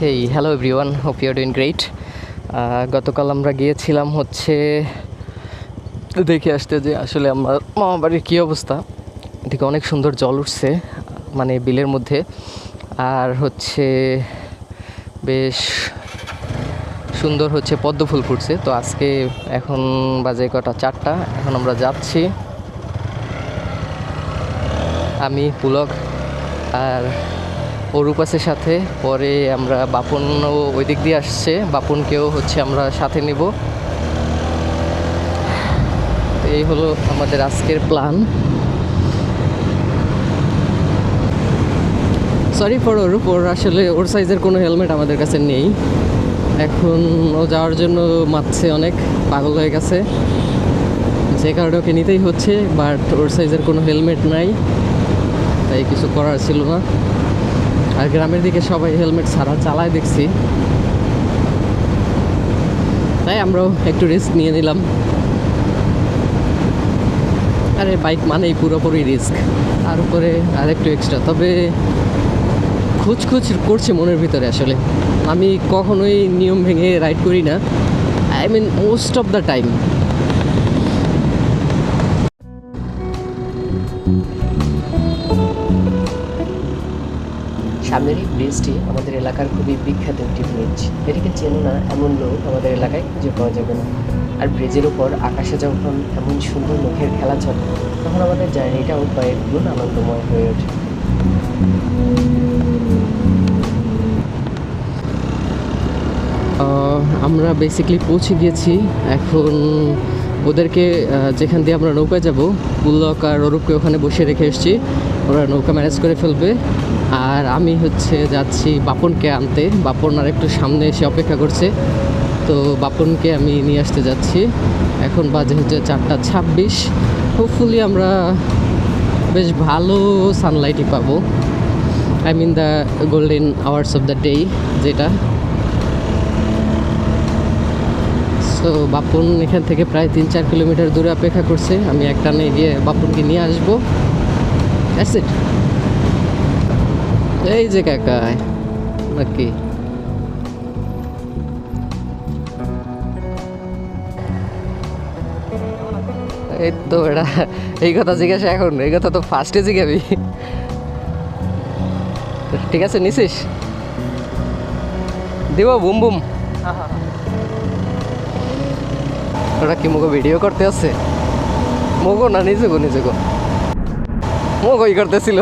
Hey hello everyone, hope you are doing great. গতকাল আমরা গিয়েছিলাম হচ্ছে দেখে আসতে যে আসলে আমার মামা বাড়ির কী অবস্থা। এদিকে অনেক সুন্দর জল উঠছে মানে বিলের মধ্যে, আর হচ্ছে বেশ সুন্দর হচ্ছে পদ্ম ফুল ফুটছে। তো আজকে এখন বাজে কটা 4টা, এখন আমরা যাচ্ছি আমি পুলক আর অরূপাসের সাথে। পরে আমরা বাপনও ওই দিক দিয়ে আসছে, বাপনকেও হচ্ছে আমরা সাথে নেব। তো এই হলো আমাদের আজকের প্ল্যান। সরি ফর অরূপ, ওর আসলে ওর সাইজের কোনো হেলমেট আমাদের কাছে নেই। এখন ও যাওয়ার জন্য মারছে, অনেক পাগল হয়ে গেছে, যে কারণে ওকে নিতেই হচ্ছে। বাট ওর সাইজের কোনো হেলমেট নাই, তাই কিছু করার ছিল না। আর গ্রামের দিকে সবাই হেলমেট ছাড়া চালায় দেখছি, তাই আমরাও একটু রিস্ক নিয়ে নিলাম। আরে বাইক মানেই পুরোপুরি রিস্ক, তার উপরে আর একটু এক্সট্রা। তবে খুঁজ করছে মনের ভিতরে। আসলে আমি কখনোই নিয়ম ভেঙে রাইড করি না, I mean most of the time. সামনের এই ব্রিজটি আমাদের এলাকার খুবই বিখ্যাত একটি ব্রিজ। এটিকে চেনে না এমন লোক আমাদের এলাকায় খুঁজে পাওয়া যাবে না। আর ব্রিজের উপর আকাশে যখন এমন সুন্দর মেঘের খেলা চলে, তখন আমাদের জার্নিটাও কয়েক গুণ আনন্দময় হয়ে ওঠে। আমরা বেসিক্যালি পৌঁছে গিয়েছি। এখন ওদেরকে যেখান দিয়ে আমরা নৌকায় যাব, পুলক আর অরূপকে ওখানে বসে রেখে এসেছি, ওরা নৌকা ম্যানেজ করে ফেলবে। আর আমি হচ্ছে যাচ্ছি বাপনকে আনতে। বাপন আর একটু সামনে এসে অপেক্ষা করছে, তো বাপনকে আমি নিয়ে আসতে যাচ্ছি। এখন বাজে হচ্ছে 4:26। হোপফুলি আমরা বেশ ভালো সানলাইটই পাবো, I mean the golden hours of the day যেটা। তো বাপন এখান থেকে প্রায় 3-4 কিলোমিটার দূরে অপেক্ষা করছে। আমি একটানে গিয়ে বাপনকে নিয়ে আসবো। That's it. এই যে কাকা নাকি, এই তো এটা এই কথা জিজ্ঞাসা, এখন এই কথা তো ফার্স্টে জিজ্ঞাবি। ঠিক আছে, নিছিস? দিব বুম বুম। ওরা কি মুখো ভিডিও করতে আছে? মুখো না, নিজে গো মুখই করতেছিল।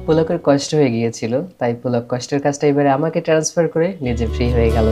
পুলকের কষ্ট হয়ে গিয়েছিল, তাই পুলক কষ্টের কাজটা এবারে আমাকে ট্রান্সফার করে নিজে ফ্রি হয়ে গেল।